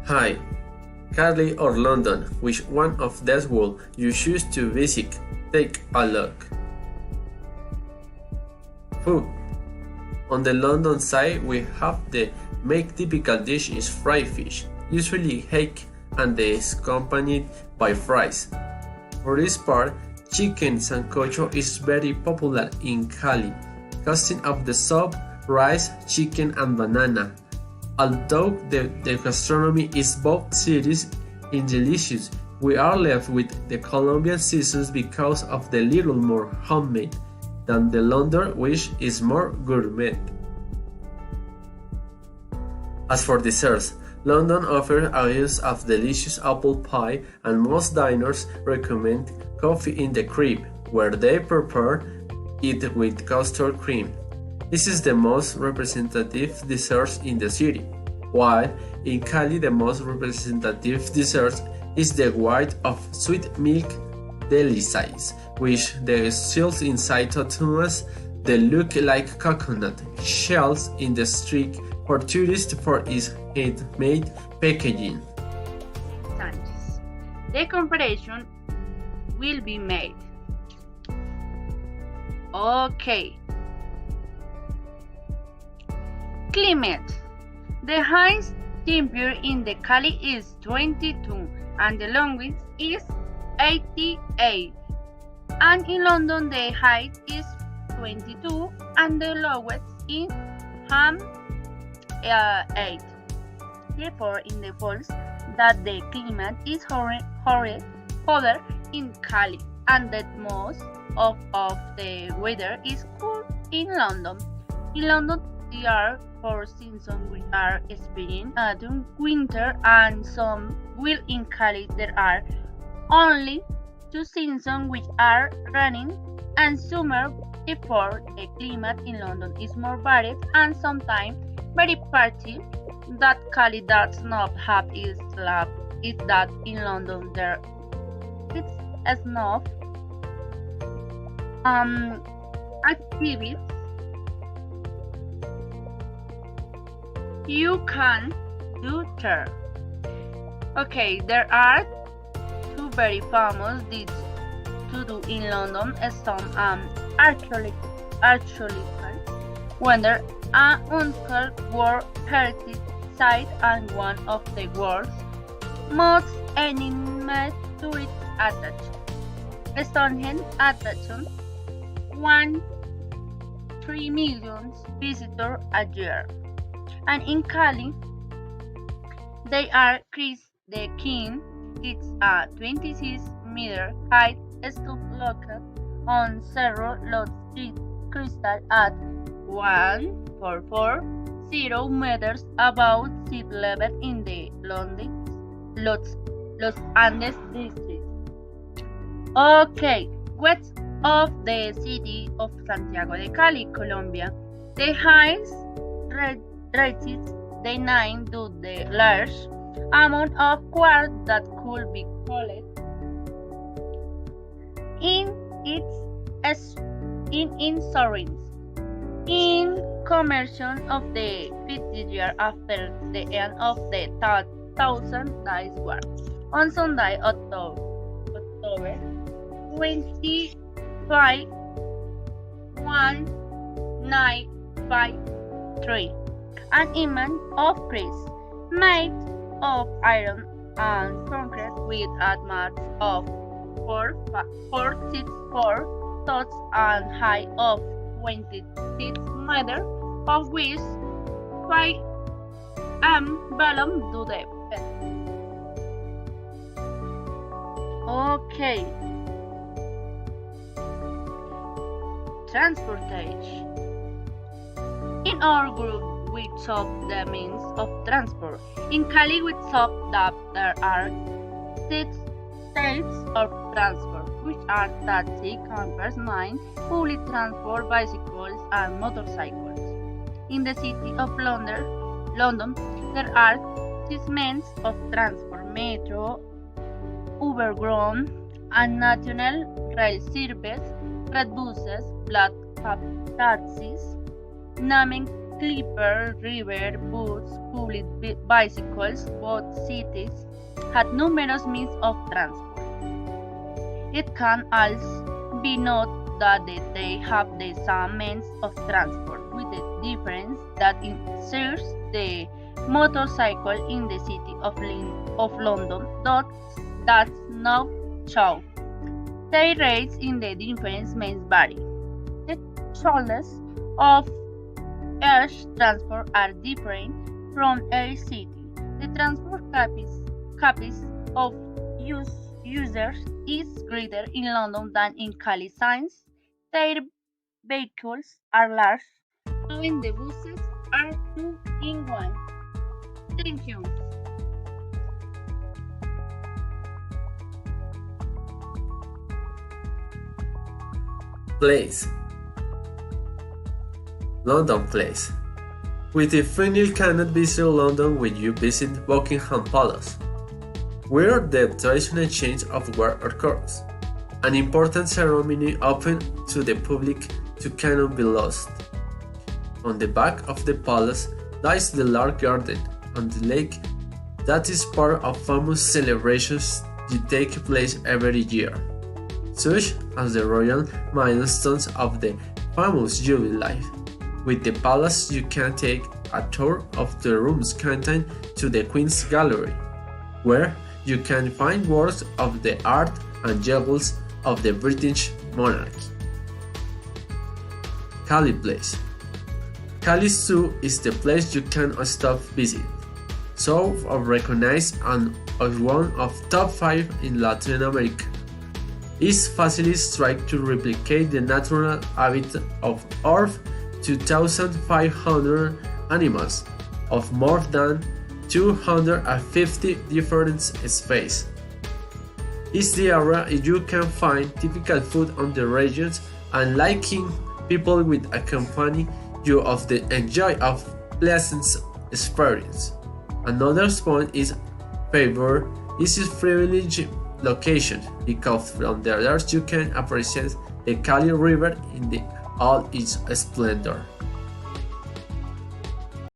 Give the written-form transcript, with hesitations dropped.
Hi, Cali or London, which one of these would you choose to visit? Take a look. Food. On the London side, we have the main typical dish is fried fish, usually egg and is accompanied by fries. For this part, chicken sancocho is very popular in Cali, consisting of the soup, rice, chicken and banana. Although the gastronomy is both serious and delicious, we are left with the Colombian seasons because of the little more homemade than the London, which is more gourmet. As for desserts, London offers a use of delicious apple pie, and most diners recommend coffee in the crib, where they prepare it with custard cream. This is the most representative dessert in the city, while in Cali the most representative dessert is the white of sweet milk delices, which the shells inside tortillas that look like coconut shells in the street for tourists for its handmade packaging. Sanchez. The comparison will be made. Okay. Climate. The highest temperature in the Cali is 22 and the longest is 88. And in London the height is 22 and the lowest is 8. Therefore, it follows that the climate is hotter in Cali and that most of the weather is cool in London. In London, there are 4 seasons which are spring, autumn, winter, and some. While in Cali there are only 2 seasons which are running and summer. Therefore, the climate in London is more varied and sometimes very party that Cali does not have is that in London there is enough activities you can do there. Okay, there are 2 very famous things to do in London, some archaeological wonder, an UNESCO World Heritage Site and one of the world's most eminent tourist attractions. Stonehenge attraction 1.3 million visitors a year. And in Cali, they are Chris the King. It's a 26-meter high sculpture located on Cerro Los Crystal at 1,440 meters above sea level in the Los Andes district. Okay, west of the city of Santiago de Cali, Colombia, the highest reaches the 9 to the large amount of quartz that could be collected in sovereigns. In commercial of the 50th year after the end of the Thousand Days War, on Sunday, October 25, 1953, an image of Christ made of iron and concrete with a mass of 464 tons and height of 26 meters, of which 5 belong to the bed. Okay. Transportation. In our group, we talk the means of transport. In Cali, we talk that there are 6 states of transport, which are taxi, campers, mine, public transport, bicycles, and motorcycles. In the city of London, there are 6 means of transport: metro, overground, and national rail service, red buses, black cab taxis, naming Clipper, river, boats, public bicycles, both cities had numerous means of transport. It can also be noted that they have the same means of transport, with the difference that inserts the motorcycle in the city of London does not show. Their rates in the different means vary. The charges of air transport are different from air city. The transport capacity of users is greater in London than in Cali since their vehicles are large, and the buses are two in one. Thank you. Place. London Place. We definitely cannot visit London when you visit Buckingham Palace, where the traditional change of guard occurs. An important ceremony open to the public to cannot be lost. On the back of the palace lies the large garden and the lake that is part of famous celebrations that take place every year, such as the royal milestones of the famous Jubilee. With the palace you can take a tour of the rooms contained to the Queen's Gallery, where you can find works of the art and jewels of the British monarchy. Cali Place. Cali Zoo is the place you can stop visit. So recognized and as one of top 5 in Latin America. Its facilities try to replicate the natural habitat of over 2,500 animals of more than 250 different species. It's the area you can find typical food on the regions and liking people with accompany you of the enjoy of pleasant experience. Another point is favor is its privileged location because from there you can appreciate the Cali River in all its splendor.